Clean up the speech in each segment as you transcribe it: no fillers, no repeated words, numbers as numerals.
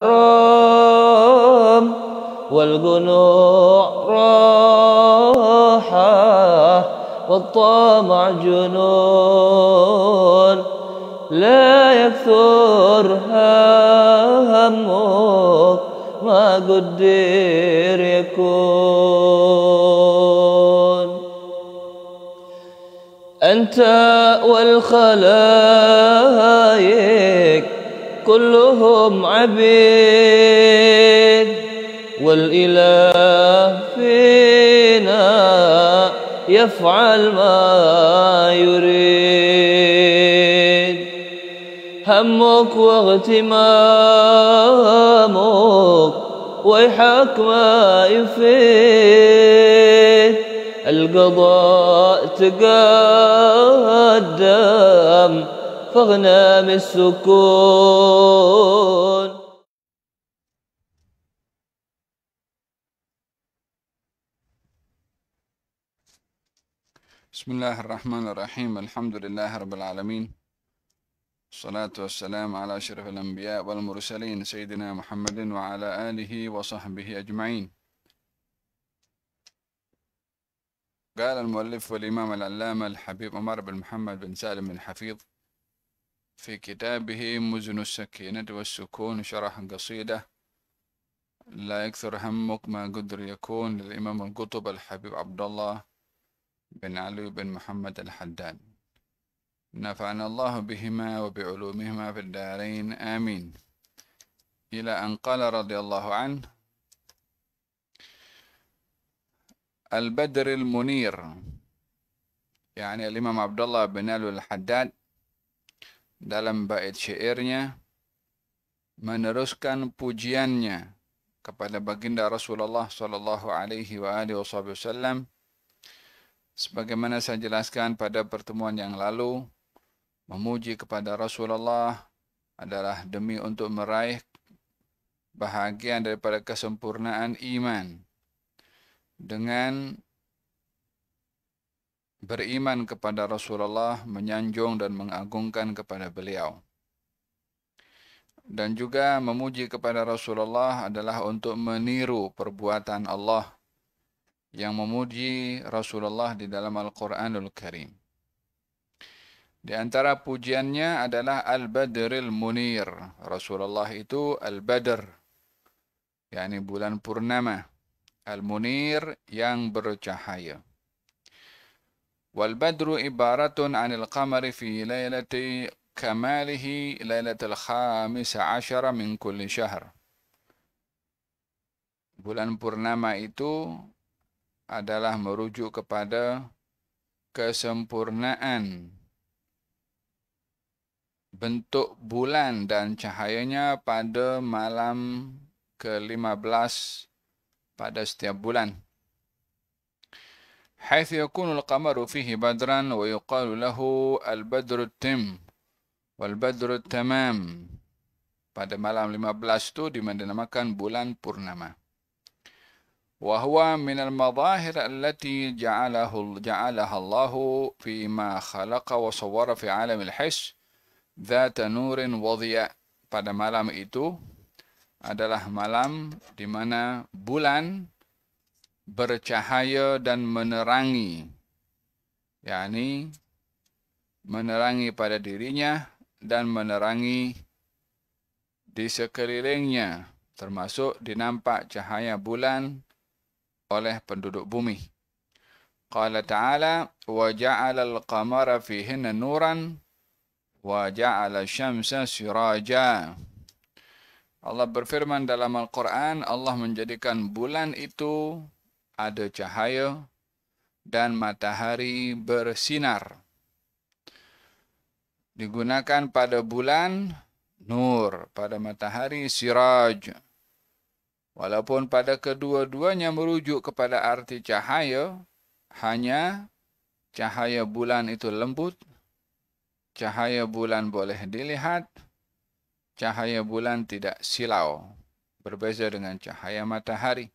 حرام والقنوع راحة والطمع جنون لا يكثر همك ما قدر يكون أنت والخلايق كلهم عبيد والإله فينا يفعل ما يريد همك واغتمامك ويحك ما يفيد القضاء تقدم فاغنم السكون. بسم الله الرحمن الرحيم. الحمد لله رب العالمين، الصلاة والسلام على أشرف الأنبياء والمرسلين سيدنا محمد وعلى آله وصحبه أجمعين. قال المؤلف والإمام العلامة الحبيب عمر بن محمد بن سالم بن حفيظ في كتابه مزن السكينة والسكون شرح قصيدة لا يكثر همك ما قدر يكون للإمام القطب الحبيب عبد الله بن علي بن محمد الحداد، نفعنا الله بهما وبعلومهما في الدارين آمين. إلى أن قال رضي الله عنه: البدر المنير، يعني الإمام عبد الله bin Ali al-Haddad dalam bait syairnya meneruskan pujiannya kepada baginda Rasulullah sallallahu alaihi wasallam. Sebagaimana saya jelaskan pada pertemuan yang lalu, memuji kepada Rasulullah adalah demi untuk meraih bahagian daripada kesempurnaan iman. Dengan beriman kepada Rasulullah, menyanjung dan mengagungkan kepada beliau. Dan juga memuji kepada Rasulullah adalah untuk meniru perbuatan Allah yang memuji Rasulullah di dalam Al-Quranul Karim. Di antara pujiannya adalah Al-Badril Munir. Rasulullah itu Al-Badr, yakni bulan purnama. Al-Munir yang bercahaya. Wal-Badru ibaratun anil qamari fi laylati kamalihi laylatul khamisa asyara min kulli syahr. Bulan purnama itu adalah merujuk kepada kesempurnaan bentuk bulan dan cahayanya pada malam ke-15 pada setiap bulan. Haitsu yakunu al-qamaru fihi badran wa yuqalu lahu al-badru at-tim wal badru at-tamam. Pada malam 15 itu dinamakan bulan purnama. Wa huwa min al-madahir allati ja'alaha Allah fi ma khalaqa wa sawwara fi 'alam al-hiss dzata nurin wa dhiya. Pada malam itu adalah malam di mana bulan bercahaya dan menerangi, yakni menerangi pada dirinya dan menerangi di sekelilingnya, termasuk dinampak cahaya bulan oleh penduduk bumi. Qala ta'ala: wa ja'ala al-qamara fihinna nuran wa ja'ala asy-syamsa siraja. Allah berfirman dalam Al-Quran, Allah menjadikan bulan itu ada cahaya dan matahari bersinar. Digunakan pada bulan nur, pada matahari siraj. Walaupun pada kedua-duanya merujuk kepada arti cahaya, hanya cahaya bulan itu lembut, cahaya bulan boleh dilihat, cahaya bulan tidak silau, berbeza dengan cahaya matahari.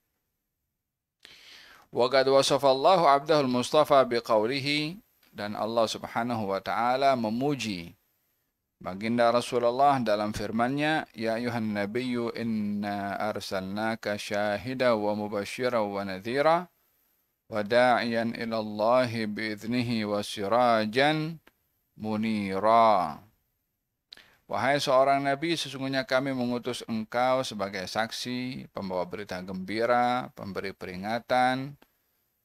Wa qad wasafa Allahu 'abdahu al-Mustafa biqaulihi, dan Allah Subhanahu wa taala memuji Baginda Rasulullah dalam firman-Nya, "Ya ayuhan nabiyyu inna arsalnaka syahida wa mubasysyiran wa nadhira wa da'iyan ila Allah bi'idnihi wa sirajan munira." Wahai seorang nabi, sesungguhnya kami mengutus engkau sebagai saksi, pembawa berita gembira, pemberi peringatan,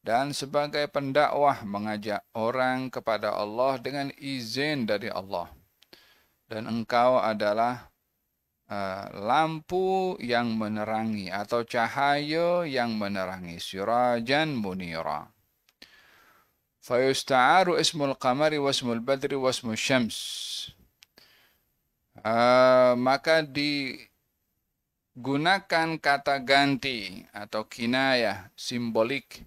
dan sebagai pendakwah mengajak orang kepada Allah dengan izin dari Allah. Dan engkau adalah lampu yang menerangi atau cahaya yang menerangi, sirajan munira. Fayusta'aru ismul qamari wasmul badri wasmul syams. Maka digunakan kata ganti atau kinayah simbolik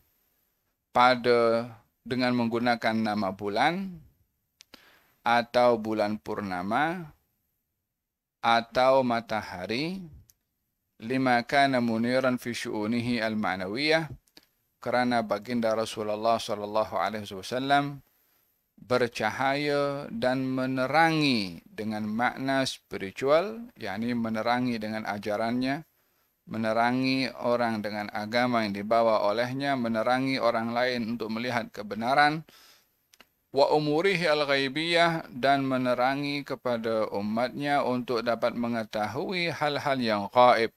dengan menggunakan nama bulan atau bulan purnama atau matahari, lima kana muniran fi syu'unihi al-ma'nawiyah, karena baginda Rasulullah sallallahu alaihi wasallam bercahaya dan menerangi dengan makna spiritual, yakni menerangi dengan ajarannya, menerangi orang dengan agama yang dibawa olehnya, menerangi orang lain untuk melihat kebenaran, wa umurihi al-ghaibiyah, dan menerangi kepada umatnya untuk dapat mengetahui hal-hal yang gaib.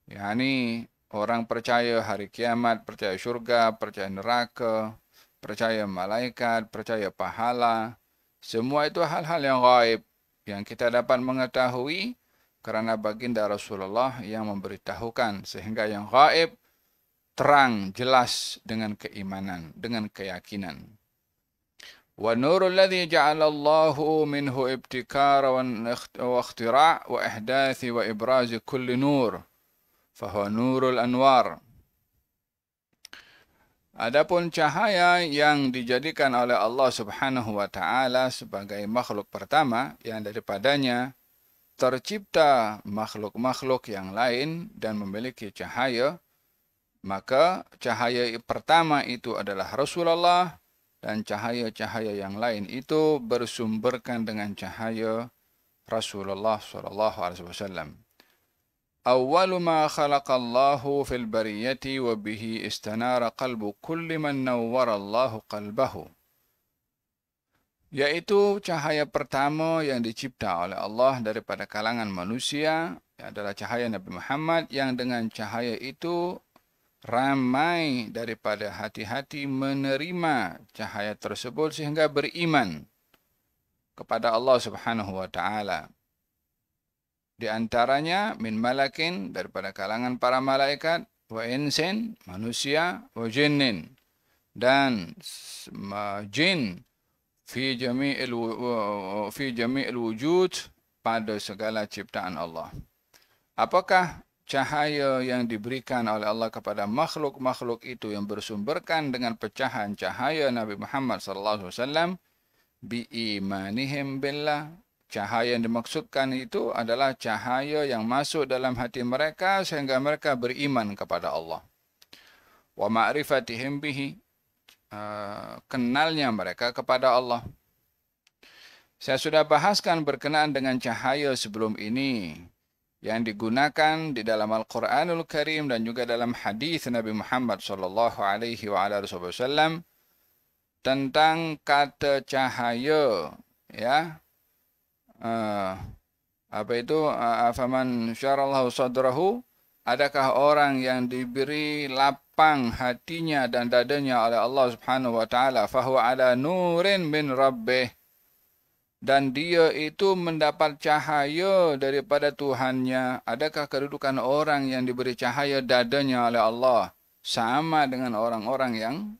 Yani orang percaya hari kiamat, percaya syurga, percaya neraka, percaya malaikat, percaya pahala. Semua itu hal-hal yang gaib yang kita dapat mengetahui karena baginda Rasulullah yang memberitahukan, sehingga yang gaib terang, jelas dengan keimanan, dengan keyakinan. وَالنُّورُ الَّذِي جَعَلَ اللَّهُ مِنْهُ ابْتِكَارًا وَاخْتِرَاعًا وَإِحْدَاثِ وَإِبْرَازِ كُلِّ نُورٍ فَهُوَ نُورُ الْأَنْوَارِ. Adapun cahaya yang dijadikan oleh Allah Subhanahu wa taala sebagai makhluk pertama, yang daripadanya tercipta makhluk-makhluk yang lain dan memiliki cahaya, maka cahaya pertama itu adalah Rasulullah, dan cahaya-cahaya yang lain itu bersumberkan dengan cahaya Rasulullah sallallahu alaihi wasallam. Awwalu ma khalaqallahu fil bariyati wa bihi istanara qalbu kulli man nawwara Allahu qalbahu. Yaitu cahaya pertama yang dicipta oleh Allah daripada kalangan manusia adalah cahaya Nabi Muhammad, yang dengan cahaya itu ramai daripada hati-hati menerima cahaya tersebut sehingga beriman kepada Allah Subhanahu wa taala. Di antaranya min malakin, daripada kalangan para malaikat, wa insin, manusia, wa jinnin, dan jin fi jami'il wujud, pada segala ciptaan Allah. Apakah cahaya yang diberikan oleh Allah kepada makhluk-makhluk itu yang bersumberkan dengan pecahan cahaya Nabi Muhammad sallallahu alaihi wasallam? Biimanihim billah. Cahaya yang dimaksudkan itu adalah cahaya yang masuk dalam hati mereka sehingga mereka beriman kepada Allah. Wa ma'rifatihim bihi. Kenalnya mereka kepada Allah. Saya sudah bahaskan berkenaan dengan cahaya sebelum ini, yang digunakan di dalam Al-Quranul Karim dan juga dalam hadis Nabi Muhammad sallallahu alaihi wasallam tentang kata cahaya, ya. Apa itu? Afaman syarallahu sadrahu, adakah orang yang diberi lapang hatinya dan dadanya oleh Allah Subhanahu wa taala, fahuwa ala nurin min rabbih, dan dia itu mendapat cahaya daripada Tuhannya. Adakah kedudukan orang yang diberi cahaya dadanya oleh Allah sama dengan orang-orang yang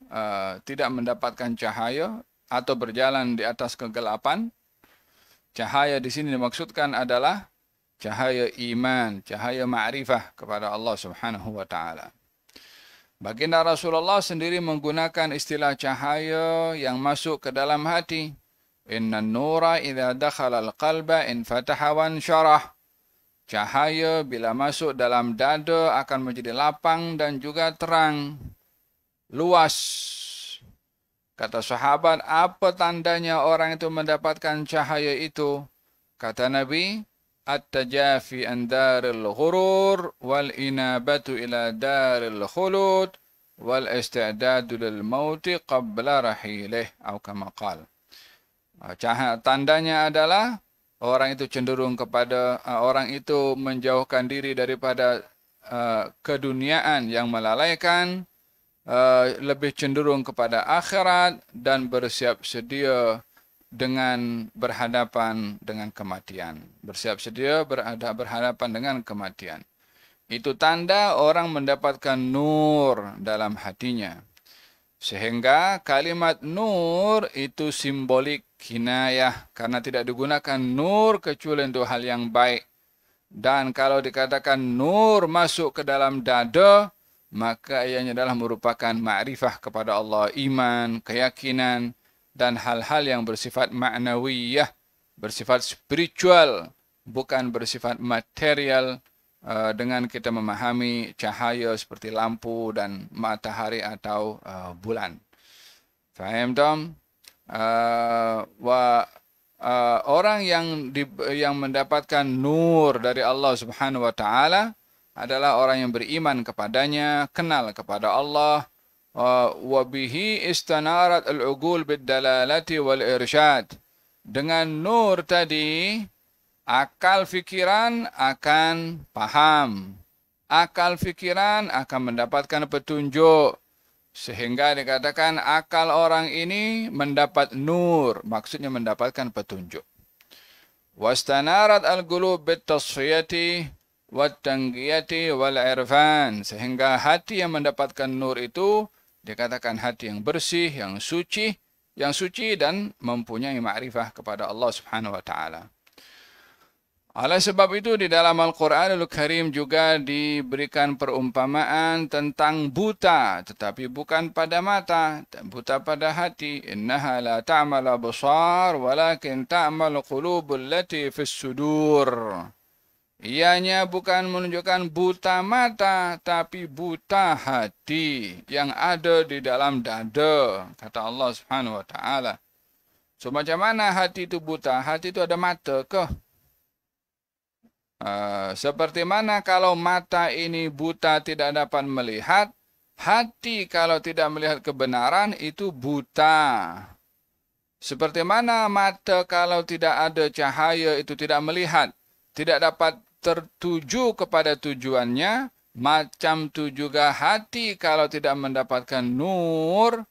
tidak mendapatkan cahaya atau berjalan di atas kegelapan? Cahaya di sini dimaksudkan adalah cahaya iman, cahaya ma'rifah kepada Allah Subhanahu wa taala. Baginda Rasulullah sendiri menggunakan istilah cahaya yang masuk ke dalam hati. Inna nura idza dakhala al-qalba infataha wa ansyarah. Cahaya bila masuk dalam dada akan menjadi lapang dan juga terang, luas. Kata sahabat, apa tandanya orang itu mendapatkan cahaya itu? Kata Nabi, at-tajafi an daril ghurur wal inabatu ila daril khulud wal isti'dadu lil mauti qabla rahilih atau kama qala. Tandanya adalah orang itu cenderung kepada orang itu menjauhkan diri daripada keduniaan yang melalaikan, lebih cenderung kepada akhirat dan bersiap sedia dengan berhadapan dengan kematian. Bersiap sedia berhadapan dengan kematian. Itu tanda orang mendapatkan nur dalam hatinya. Sehingga kalimat nur itu simbolik kinayah, karena tidak digunakan nur kecuali untuk hal yang baik. Dan kalau dikatakan nur masuk ke dalam dada, maka ianya adalah merupakan ma'rifah kepada Allah, iman, keyakinan, dan hal-hal yang bersifat ma'nawiyah, bersifat spiritual, bukan bersifat material, dengan kita memahami cahaya seperti lampu dan matahari atau bulan. Faham tak? Orang yang mendapatkan nur dari Allah Subhanahu wa taala adalah orang yang beriman kepadanya, kenal kepada Allah, wa bihi istanarat al-uqul bid-dalalati wal irsyad. Dengan nur tadi, akal fikiran akan paham. Akal fikiran akan mendapatkan petunjuk. Sehingga dikatakan akal orang ini mendapat nur, maksudnya mendapatkan petunjuk. Wastanarat al-qulub bit-tasfiyati wat-tanqiyati wal-irfan, sehingga hati yang mendapatkan nur itu dikatakan hati yang bersih, yang suci dan mempunyai ma'rifah kepada Allah Subhanahu wa taala. Oleh sebab itu di dalam Al-Qur'anul Karim juga diberikan perumpamaan tentang buta, tetapi bukan pada mata, buta pada hati. Innaha la ta'mal absar walakin ta'mal qulubul lati fis sudur. Ianya bukan menunjukkan buta mata, tapi buta hati yang ada di dalam dada, kata Allah Subhanahu wa taala. So macam mana hati itu buta? Hati itu ada mata ke? Seperti mana kalau mata ini buta tidak dapat melihat, hati kalau tidak melihat kebenaran itu buta. Seperti mana mata kalau tidak ada cahaya itu tidak melihat, tidak dapat tertuju kepada tujuannya, macam itu juga hati kalau tidak mendapatkan nur,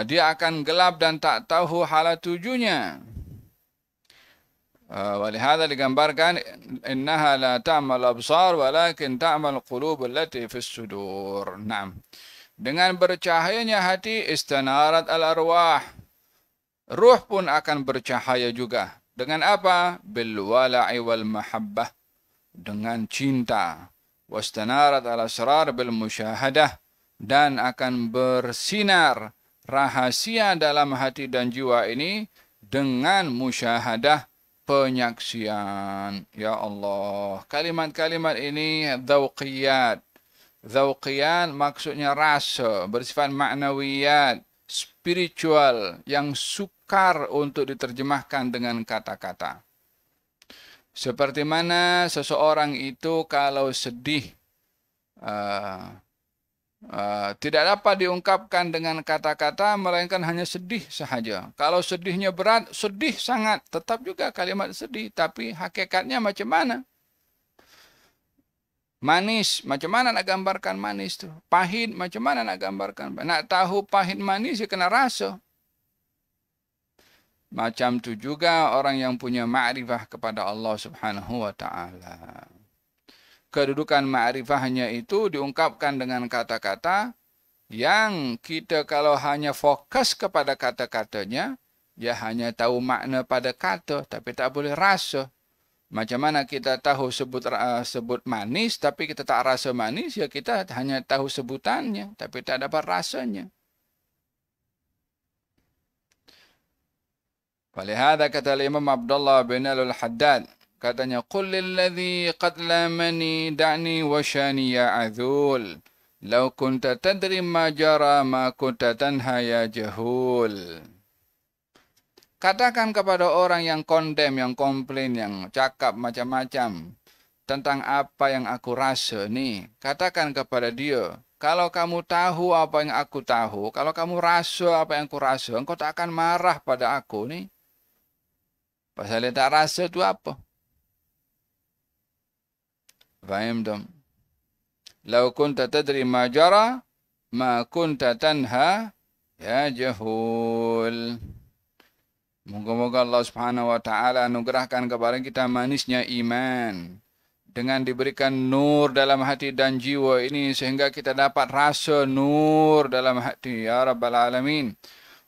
dia akan gelap dan tak tahu hala tujunya. Walihada digambarkan innaha la ta'mal absar walakin ta'mal qulub allati fis sudur. Naam. Dengan bercahayanya hati istanarat al-arwah. Ruh pun akan bercahaya juga. Dengan apa? Bil wala'i wal mahabbah. Dengan cinta. Wastanarat al-asrar bil musyahadah. Dan akan bersinar rahasia dalam hati dan jiwa ini dengan musyahadah, penyaksian. Ya Allah, kalimat-kalimat ini dzauqiyat. Dzauqiyat maksudnya rasa, bersifat ma'nawiyat, spiritual, yang sukar untuk diterjemahkan dengan kata-kata. Seperti mana seseorang itu kalau sedih, tidak dapat diungkapkan dengan kata-kata, melainkan hanya sedih sahaja. Kalau sedihnya berat, sedih sangat, tetap juga kalimat sedih. Tapi hakikatnya macam mana? Manis, macam mana nak gambarkan manis tu? Pahit, macam mana nak gambarkan? Nak tahu pahit manis, ya kena rasa. Macam tu juga orang yang punya ma'rifah kepada Allah Subhanahu wa ta'ala. Kedudukan ma'rifahnya itu diungkapkan dengan kata-kata yang kita kalau hanya fokus kepada kata-katanya, ya hanya tahu makna pada kata, tapi tak boleh rasa. Macam mana kita tahu sebut manis, tapi kita tak rasa manis, ya kita hanya tahu sebutannya, tapi tak dapat rasanya. Walihada kata Imam Abdullah bin Al-Haddad, katanya, qul lilladzi qad lamani da'ni wa shani ya azul. Lau kunta tadri ma jara ma kunta tanha ya jahul. Katakan kepada orang yang kondem, yang komplain, yang cakap macam-macam tentang apa yang aku rasa ni. Katakan kepada dia, kalau kamu tahu apa yang aku tahu, kalau kamu rasa apa yang aku rasa, engkau tak akan marah pada aku ni. Pasal dia tak rasa tu apa? Faham tak? Lau kunta tadri ma jara, ma kunta tanha, ya jahul. Moga-moga Allah Subhanahu wa taala anugerahkan kepada kita manisnya iman. Dengan diberikan nur dalam hati dan jiwa ini sehingga kita dapat rasa nur dalam hati ya rabbal alamin.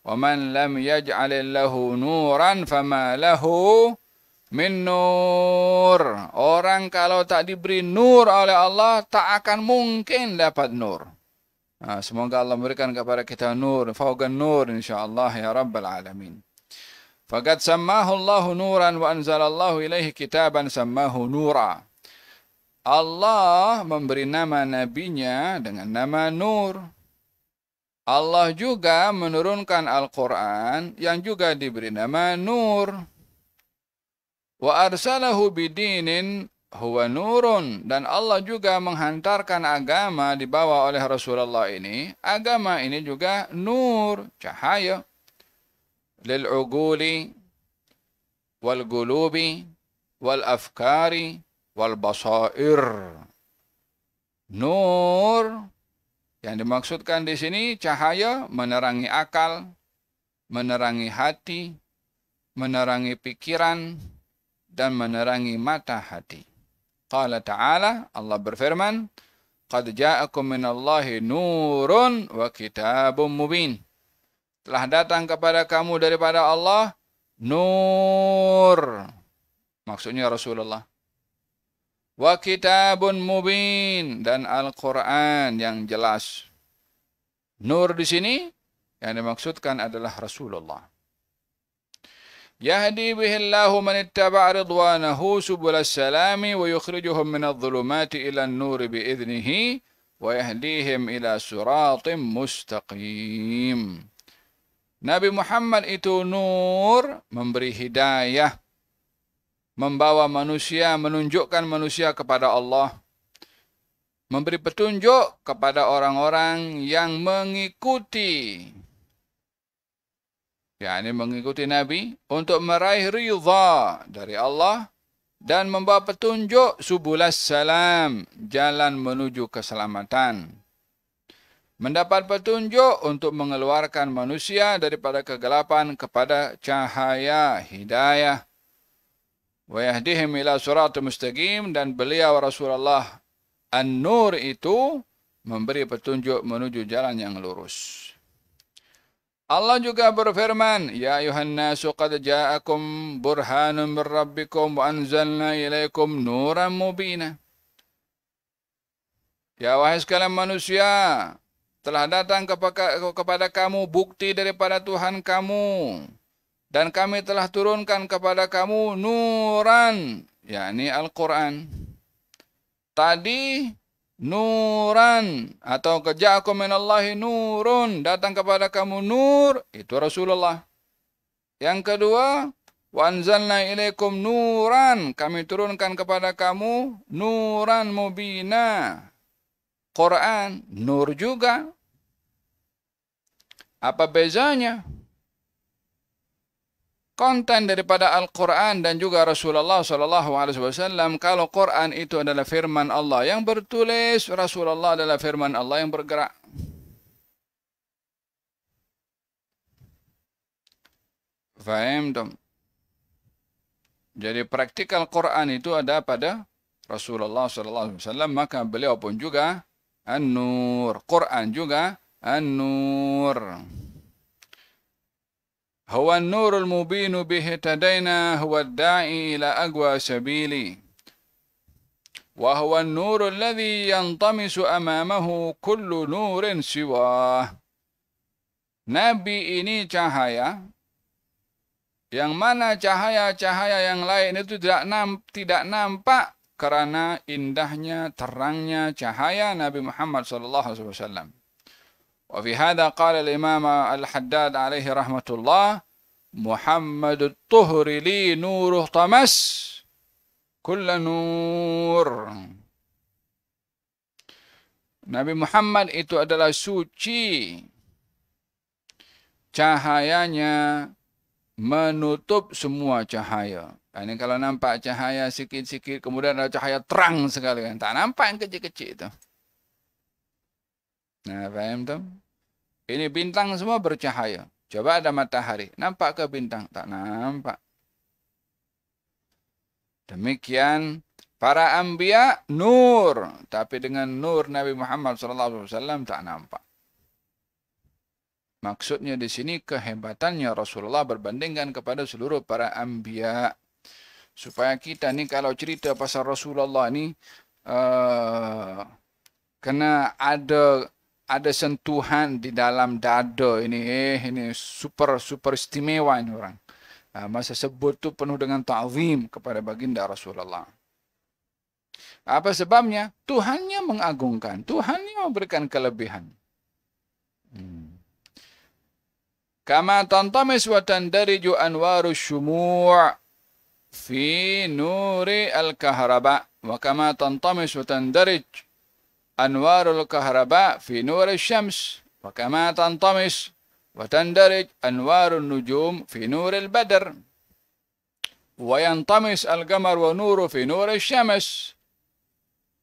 Wa man lam yaj'alillahu nuran fama lahu min nur. Orang kalau tak diberi nur oleh Allah tak akan mungkin dapat nur. Semoga Allah memberikan kepada kita nur, fauqan nur insyaallah ya rabbal alamin. Faqad sammahu Allahu nuran wa anzalallahu ilaihi kitaban sammahu nura. Allah memberi nama nabinya dengan nama Nur. Allah juga menurunkan Al-Quran yang juga diberi nama Nur. Wa arsalahu bidinin huwa nurun. Dan Allah juga menghantarkan agama dibawa oleh Rasulullah ini. Agama ini juga nur, cahaya. Lil'uguli, wal-gulubi, wal-afkari, wal basair. Nur yang dimaksudkan di sini cahaya menerangi akal, menerangi hati, menerangi pikiran dan menerangi mata hati. Qala ta'ala, Allah berfirman, qad ja'akum minallahi nurun wa kitabun mubin. Telah datang kepada kamu daripada Allah nur. Maksudnya Rasulullah. Wa kitabun mubin, dan Al-Quran yang jelas. Nur di sini yang dimaksudkan adalah Rasulullah. Yahdi bihillahu man ittaba'a ridwanahu subulas salami wa yukhrijuhum minadh dhulumati ila an-nuri bi'idnihi wa yahdihim ila siratim mustaqim. Nabi Muhammad itu nur, memberi hidayah, membawa manusia, menunjukkan manusia kepada Allah, memberi petunjuk kepada orang-orang yang mengikuti, yakni mengikuti Nabi untuk meraih ridha dari Allah dan membawa petunjuk subulas salam, jalan menuju keselamatan. Mendapat petunjuk untuk mengeluarkan manusia daripada kegelapan kepada cahaya hidayah. Wa yahdihim ila siratal mustaqim, dan beliau Rasulullah An-Nur itu memberi petunjuk menuju jalan yang lurus. Allah juga berfirman, ya ayuhan nasu qad ja'akum burhanun min rabbikum wa anzalna ilaikum nuran mubina. Ya wahai sekalian manusia, telah datang kepada kamu bukti daripada Tuhan kamu. Dan kami telah turunkan kepada kamu nuran, yakni Al-Quran. Tadi nuran atau ja'akum minallahi nurun, datang kepada kamu nur, itu Rasulullah. Yang kedua, wa anzalna ilaikum nuran, kami turunkan kepada kamu nuran mubina. Quran, nur juga. Apa bezanya? Konten daripada Al-Quran dan juga Rasulullah SAW. Kalau Quran itu adalah firman Allah yang bertulis, Rasulullah adalah firman Allah yang bergerak. Faham tak? Jadi praktikal Quran itu ada pada Rasulullah SAW. Maka beliau pun juga An-Nur. Quran juga An-Nur. Huwa an-nurul mubinu bihi tadaina huwa ad-da'i ila aqwa sabili. Wa huwa an-nurul alladhi yantamisu amamahu kullu nurin siwah. Nabi ini cahaya, yang mana cahaya-cahaya yang lain itu tidak nampak karena indahnya, terangnya cahaya Nabi Muhammad sallallahu alaihi wasallam. Wa fi hadha qala al-Imam Al-Haddad alaihi rahmatullah, Muhammadut tuhri li nuruh tamas kulla nur. Nabi Muhammad itu adalah suci, cahayanya menutup semua cahaya. Ini kalau nampak cahaya sikit-sikit, kemudian ada cahaya terang sekali, kan? Tak nampak yang kecil-kecil itu. Nah, faham tu? Ini bintang semua bercahaya. Coba ada matahari, nampak ke bintang? Tak nampak. Demikian para anbiya nur, tapi dengan nur Nabi Muhammad sallallahu alaihi wasallam tak nampak. Maksudnya di sini kehebatannya Rasulullah berbandingkan kepada seluruh para anbiya. Supaya kita ni kalau cerita pasal Rasulullah ni kena ada sentuhan di dalam dada ini. Ini super istimewa ini orang. Masa sebut tu penuh dengan ta'zim kepada baginda Rasulullah. Apa sebabnya? Tuhannya mengagungkan, Tuhannya memberikan kelebihan. Kama tantamis wa tandariju anwaru syumu' fi nuri al-kahraba wa kama tantamis wa tandarij anwarul kahraba fi nuri syams wa kama tantamis wa tandarij anwarun nujum fi nuri al-badr wa yantamis al-qamar wa nuru fi nuri syams.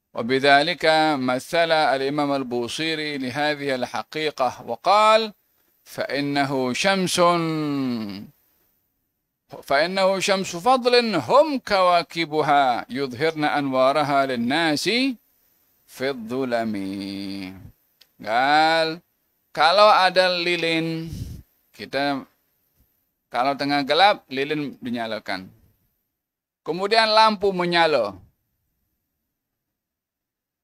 وبذلك مثل الإمام البوصيري لهذه الحقيقة وقال فإنه شمس فضل هم كواكبها يظهرن أنوارها للناس في الظلم. قال kalau ada lilin, kita kalau tengah gelap lilin dinyalakan, kemudian lampu menyala.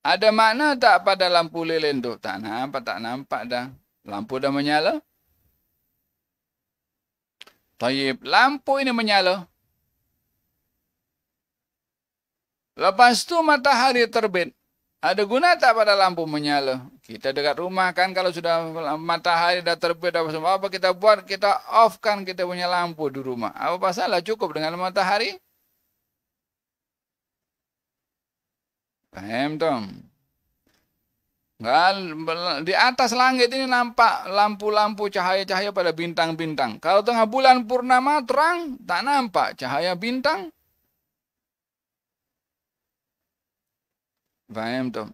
Ada makna tak pada lampu lilin tu? Tak nampak dah. Lampu dah menyala. Tayyib, lampu ini menyala. Lepas tu matahari terbit. Ada guna tak pada lampu menyala? Kita dekat rumah kan kalau sudah matahari dah terbit, apa kita buat? Kita off kan kita punya lampu di rumah. Apa pasalah cukup dengan matahari? Faham tu? Di atas langit ini nampak lampu-lampu cahaya-cahaya pada bintang-bintang. Kalau tengah bulan purnama terang, tak nampak cahaya bintang. Faham tu?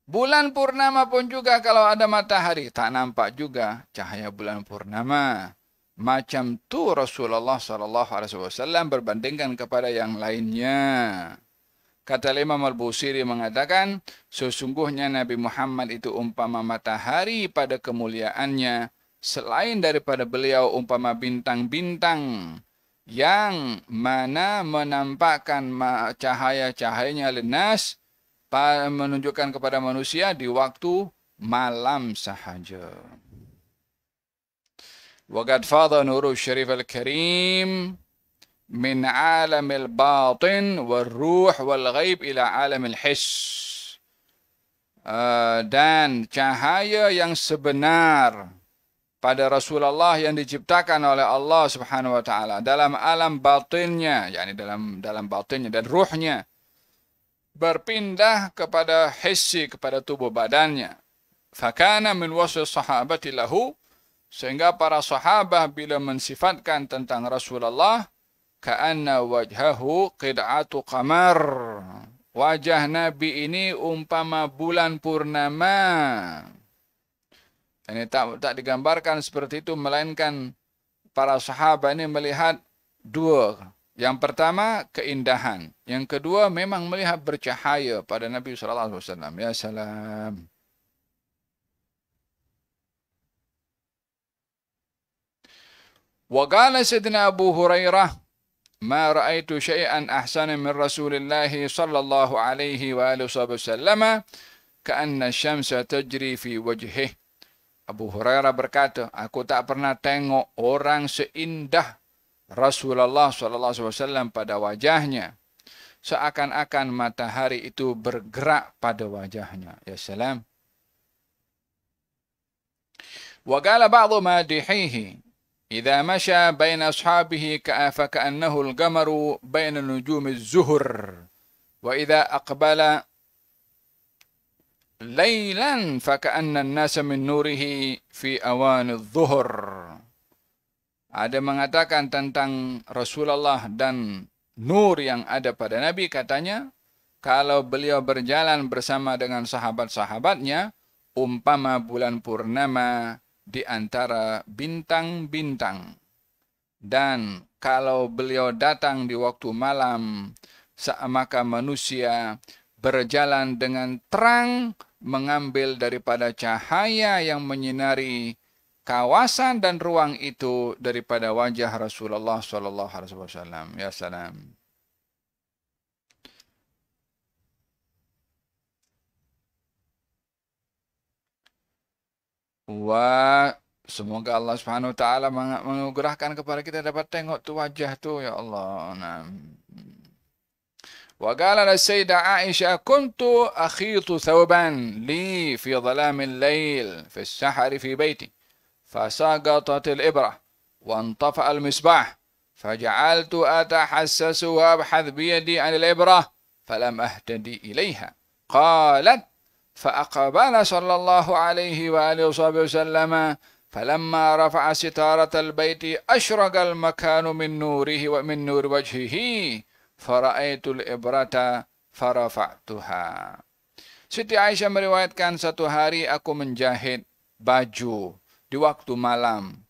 Bulan purnama pun juga kalau ada matahari, tak nampak juga cahaya bulan purnama. Macam tu Rasulullah SAW berbandingkan kepada yang lainnya. Kata Imam Al-Busiri mengatakan, sesungguhnya Nabi Muhammad itu umpama matahari pada kemuliaannya, selain daripada beliau umpama bintang-bintang yang mana menampakkan cahaya-cahayanya linnas, menunjukkan kepada manusia di waktu malam sahaja. Waqad fadha nuru syarif al-karim min alamil batin wal ruh wal ghaib ila alamil his. Dan cahaya yang sebenar pada Rasulullah yang diciptakan oleh Allah Subhanahu wa taala dalam alam batinnya, yakni dalam batinnya dan ruhnya, berpindah kepada hissi, kepada tubuh badannya. Fakana min wasfi sahabati lahu, sehingga para sahabat bila mensifatkan tentang Rasulullah, ka'anna wajhahu qid'atu qamar. Wajah Nabi ini umpama bulan purnama. Ini tak digambarkan seperti itu, melainkan para sahabat ini melihat dua. Yang pertama, keindahan. Yang kedua, memang melihat bercahaya pada Nabi SAW. Ya salam. Wa qala Sayyidina Abu Hurairah, ما رأيت شيئا أحسن من رسول الله صلى الله عليه وآله وسلم كأن الشمس تجري في وجهه. Abu Hurairah berkata, aku tak pernah tengok orang seindah Rasulullah SAW pada wajahnya, seakan-akan matahari itu bergerak pada wajahnya. Ya salam. Wa qala ba'dhu madihihi idza masya baina ashabihi faka'annahu al-qamaru baina nujumi az-zuhr wa idza aqbala laylan faka'anna an-nasa min nurihi fi awani adh-dhuhr. Ada mengatakan tentang Rasulullah dan nur yang ada pada Nabi, katanya kalau beliau berjalan bersama dengan sahabat-sahabatnya umpama bulan purnama di antara bintang-bintang. Dan kalau beliau datang di waktu malam, maka manusia berjalan dengan terang mengambil daripada cahaya yang menyinari kawasan dan ruang itu daripada wajah Rasulullah sallallahu alaihi wasallam. Ya salam. Wa semoga Allah Subhanahu wa taala menganugerahkan kepada kita dapat tengok tu wajah tu, ya Allah. Wa qala as-sayyidah Aisyah kuntu akhitu thawban li fi dhalam al-layl fi as-sahar fi bayti fasaqatat al-ibra wa intafa al-misbah faja'altu atahassasu wa abhath bi yadi 'an al-ibra falam ahtadi ilayha. Qalat فأقبل صلى الله عليه وآله وصحبه وسلم فلما رفع ستارة البيت أشرق المكان من نوره ومن نور وجهه فرأيت الإبرة فرفعتها. Siti Aisyah meriwayatkan satu hari aku menjahit baju di waktu malam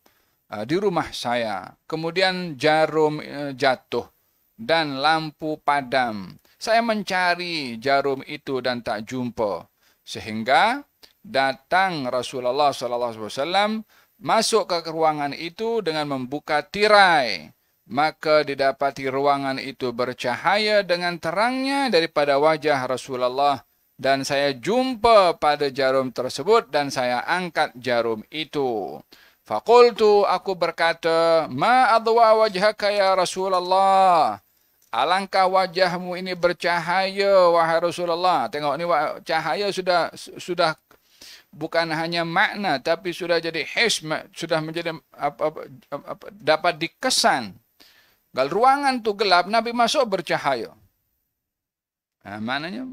di rumah saya. Kemudian jarum jatuh dan lampu padam. Saya mencari jarum itu dan tak jumpa. Sehingga datang Rasulullah SAW masuk ke ruangan itu dengan membuka tirai. Maka didapati ruangan itu bercahaya dengan terangnya daripada wajah Rasulullah. Dan saya jumpa pada jarum tersebut dan saya angkat jarum itu. Faqultu, aku berkata, ma adwa wajhaka ya Rasulullah. Alangkah wajahmu ini bercahaya, wahai Rasulullah. Tengok ni cahaya sudah bukan hanya makna, tapi sudah jadi hism, sudah menjadi dapat dikesan. Kalau ruangan tu gelap, Nabi masuk bercahaya. Maknanya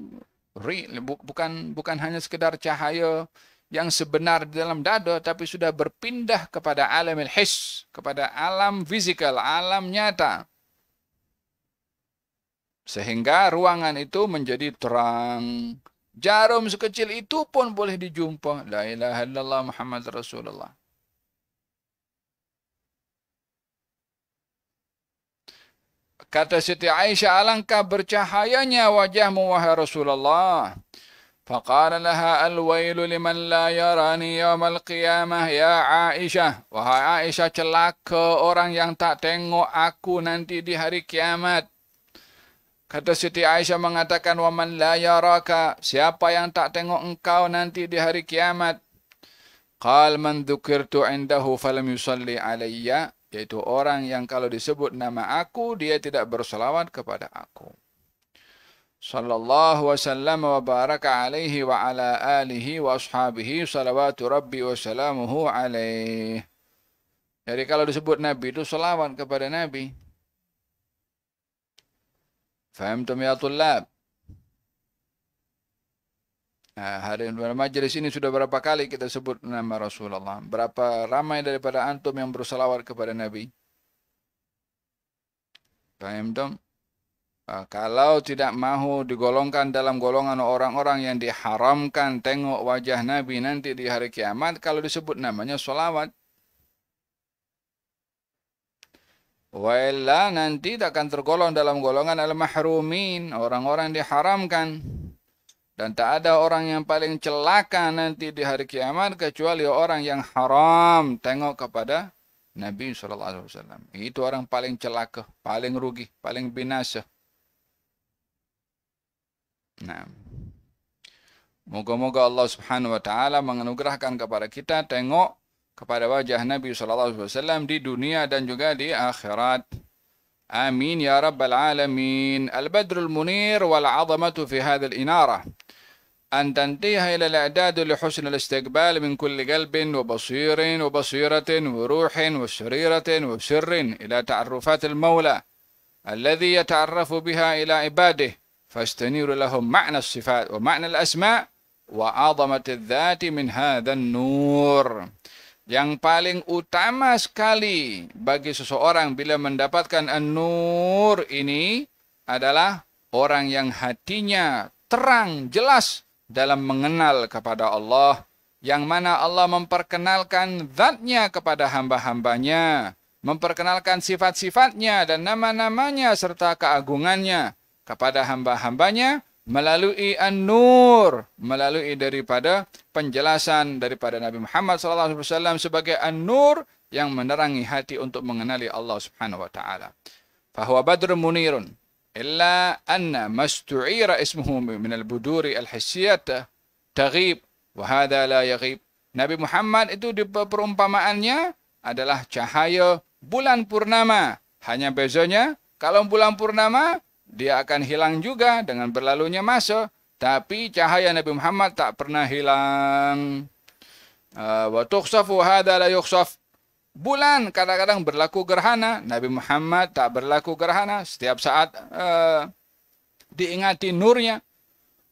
bukan hanya sekedar cahaya yang sebenar di dalam dada, tapi sudah berpindah kepada alam al-his, kepada alam fizikal, alam nyata. Sehingga ruangan itu menjadi terang. Jarum sekecil itu pun boleh dijumpa. La ilaha illallah Muhammad Rasulullah. Kata Siti Aisyah, alangkah bercahayanya wajahmu wahai Rasulullah. Faqala laha al-wailu liman la yarani yawmal qiyamah ya Aisyah. Wahai Aisyah, celaka orang yang tak tengok aku nanti di hari kiamat. Kata Siti Aisyah mengatakan, wa man la yaraka, siapa yang tak tengok engkau nanti di hari kiamat? Qal man dzukirtu indahu falam yusalli alayya, yaitu orang yang kalau disebut nama aku dia tidak berselawat kepada aku. Sallallahu wasallam wa baraka alaihi wa ala alihi wa ashabihi salawatu rabbi wa salamuhu alaihi. Jadi kalau disebut Nabi itu selawat kepada Nabi. Fahamtum ya tullab? Hari dalam majlis ini sudah berapa kali kita sebut nama Rasulullah? Berapa ramai daripada antum yang bersalawat kepada Nabi? Fahamtum? Kalau tidak mahu digolongkan dalam golongan orang-orang yang diharamkan tengok wajah Nabi nanti di hari kiamat, kalau disebut namanya salawat. Wa'illa nanti takkan tergolong dalam golongan al-mahrumin, orang-orang diharamkan. Dan tak ada orang yang paling celaka nanti di hari kiamat kecuali orang yang haram tengok kepada Nabi SAW. Itu orang paling celaka, paling rugi, paling binasa. Nah, moga-moga Allah Subhanahu wa taala menganugerahkan kepada kita tengok kepada wajah Nabi SAW di dunia dan juga di akhirat. آمين يا رب العالمين. البدر المنير والعظمة في هذا الإنارة أن تنتهي إلى الإعداد لحسن الاستقبال من كل قلب وبصير وبصيرة وروح وسريرة وسر إلى تعرفات المولى الذي يتعرف بها إلى عباده، فاستنير لهم معنى الصفات ومعنى الأسماء وعظمة الذات من هذا النور. Yang paling utama sekali bagi seseorang bila mendapatkan an-nur ini adalah orang yang hatinya terang, jelas dalam mengenal kepada Allah, yang mana Allah memperkenalkan zatnya kepada hamba-hambanya, memperkenalkan sifat-sifatnya dan nama-namanya serta keagungannya kepada hamba-hambanya melalui an-nur, melalui daripada penjelasan daripada Nabi Muhammad SAW sebagai an-nur yang menerangi hati untuk mengenali Allah Subhanahu wa taala. Fahuwa badrun munirun illa anna mastu'ira ismuhu min al-buduri al-hissiyah taghib wa hadha la yaghib. Nabi Muhammad itu di perumpamaannya adalah cahaya bulan purnama. Hanya bezanya kalau bulan purnama dia akan hilang juga dengan berlalunya masa, tapi cahaya Nabi Muhammad tak pernah hilang. Wa tukhsafu hadha la yukhsaf. Bulan kadang-kadang berlaku gerhana, Nabi Muhammad tak berlaku gerhana, setiap saat diingati nurnya.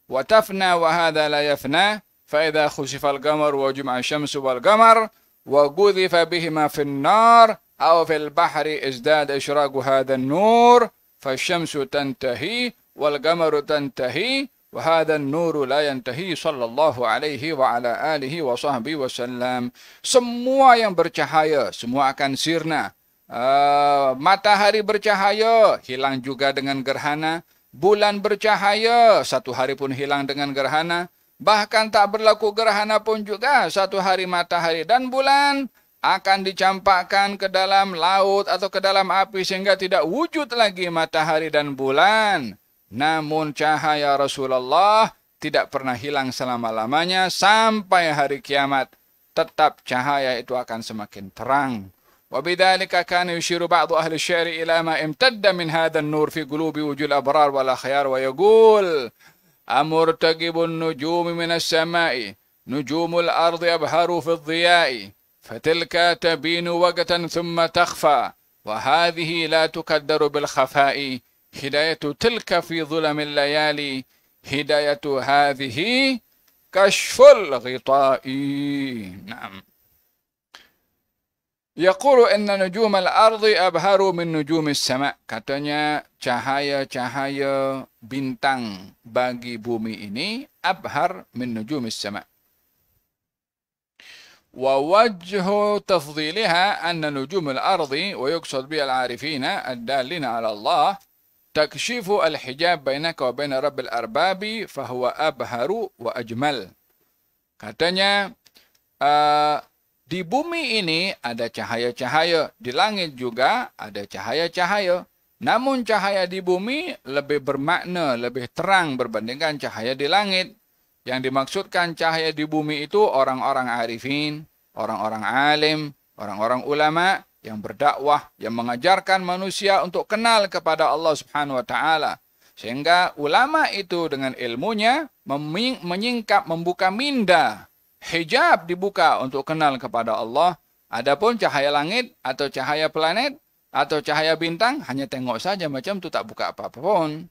Wa tafna wa hadha la yafna, fa idza khusifa al-qamar wa juma'a asy-syamsu wal-qamar wa qudhifa bihima fi an-nar aw fi al-bahri izdada ishraqu hadha an-nur. فالشمس تنتهي والقمر تنتهي وهذا النور لا ينتهي صلى الله عليه وعلى آله وصحبه وسلم. Semua yang bercahaya semua akan sirna. Matahari bercahaya hilang juga dengan gerhana. Bulan bercahaya satu hari pun hilang dengan gerhana. Bahkan tak berlaku gerhana pun juga satu hari matahari dan bulan akan dicampakkan ke dalam laut atau ke dalam api sehingga tidak wujud lagi matahari dan bulan. Namun cahaya Rasulullah tidak pernah hilang selama-lamanya sampai hari kiamat. Tetap cahaya itu akan semakin terang. وبذلك كان يشير بعض أهل الشعر إلى ما امتد من هذا النور في قلوب وجوه الأبرار والأخيار ويقول أمرتقب النجوم من السماء نجوم الأرض أبهر في الضياء فتلك تبين وقتا ثم تخفى وهذه لا تكدر بالخفاء هداية تلك في ظلم الليالي هداية هذه كشف الغطاء. نعم. يقول إن نجوم الأرض أبهر من نجوم السماء. Katanya cahaya-cahaya bintang bagi bumi ini abhar min nujum as-sama'. ووجه تفضيلها أن نجوم الأرض ويقصد بها العارفين الدالين على الله تكشف الحجاب بينك وبين رب الأرباب فهو أبهر وأجمل. Katanya di bumi ini ada cahaya-cahaya, di langit juga ada cahaya-cahaya. Namun cahaya di bumi lebih bermakna, lebih terang berbandingkan cahaya di langit. Yang dimaksudkan cahaya di bumi itu orang-orang arifin, orang-orang alim, orang-orang ulama yang berdakwah, yang mengajarkan manusia untuk kenal kepada Allah Subhanahu wa taala. Sehingga ulama itu dengan ilmunya menyingkap, membuka minda, hijab dibuka untuk kenal kepada Allah. Adapun cahaya langit atau cahaya planet atau cahaya bintang hanya tengok saja macam tu, tak buka apa-apa pun.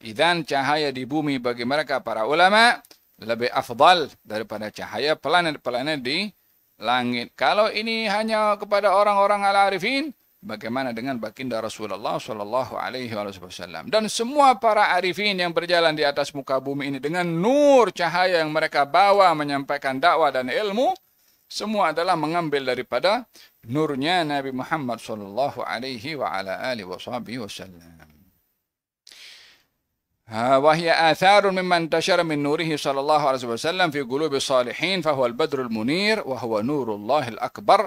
Idzan cahaya di bumi bagi mereka para ulama lebih afdal daripada cahaya planet-planet di langit. Kalau ini hanya kepada orang-orang al-arifin, bagaimana dengan baginda Rasulullah sallallahu alaihi wasallam dan semua para arifin yang berjalan di atas muka bumi ini dengan nur cahaya yang mereka bawa menyampaikan dakwah dan ilmu, semua adalah mengambil daripada nurnya Nabi Muhammad sallallahu alaihi wa ala alihi wasallam. وهي آثار مما انتشر من نوره صلى الله عليه وسلم في قلوب الصالحين فهو البدر المنير وهو نور الله الأكبر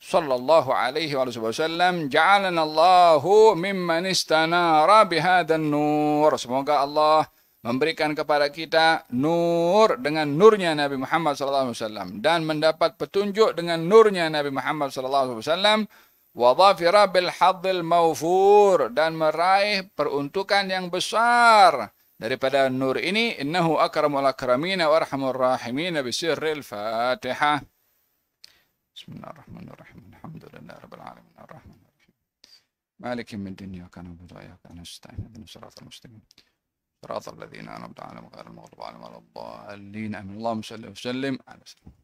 صلى الله عليه وسلم جعلنا الله ممن استنار بهذا النور. Semoga Allah memberikan kepada kita nur dengan nurnya Nabi Muhammad SAW dan mendapat petunjuk dengan nurnya Nabi Muhammad SAW. Wadhafira bil hadzil mawfur, dan meraih peruntukan yang besar daripada nur ini. Innahu akramul akramina wa arhamur rahimina bisirril Fatihah. Bismillahirrahmanirrahim. Alhamdulillahi rabbil alamin. Arrahmanirrahim. Maliki yaumiddin. Iyyaka na'budu wa iyyaka nasta'in. Ihdinas siratal mustaqim. Siratal ladzina an'amta 'alaihim ghairil maghdubi 'alaihim waladdallin. Amin. Allahumma shalli wa sallim ala sayyidina.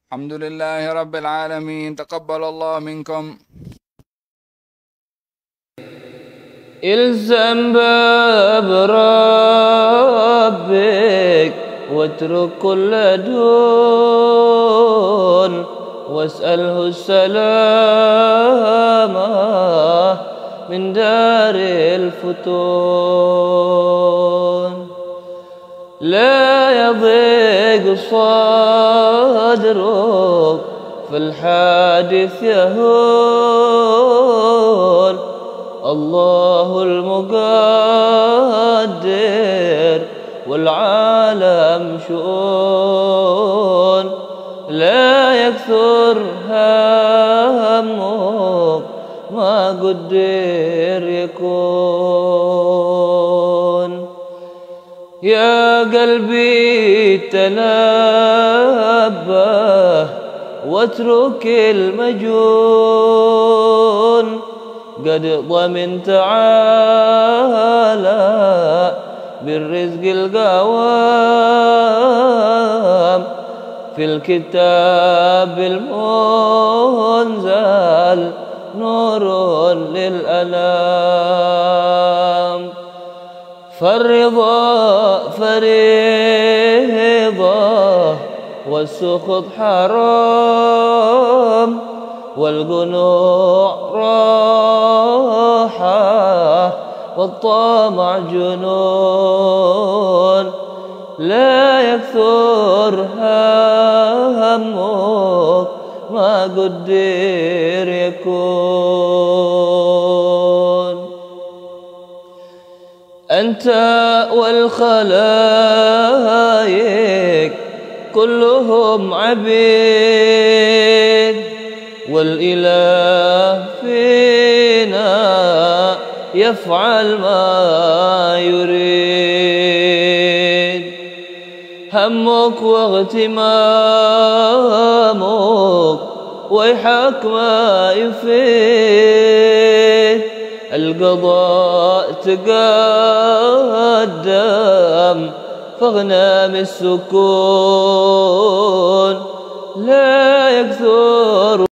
الحمد لله رب العالمين. تقبل الله منكم. الزم باب ربك واترك كل دون واسأله السلامة من دار الفتون. لا يضيق صدرك في الحادث يهون. الله المقدر والعالم شؤون. لا يكثر همك ما قدر يكون. يا قلبي تنبه واترك المجون. قد ضمنت تعالى بالرزق القوام في الكتاب المنزل نور للأنام. فالرضا فريضة والسخط حرام والقنوع راحة والطمع جنون. لا يكثر همك ما قدر يكون. أنت والخلائق كلهم عبيد والإله فينا يفعل ما يريد. همك واغتمامك ويحك ما يفيد. القضاء تقدم فاغنم السكون. لا يكثر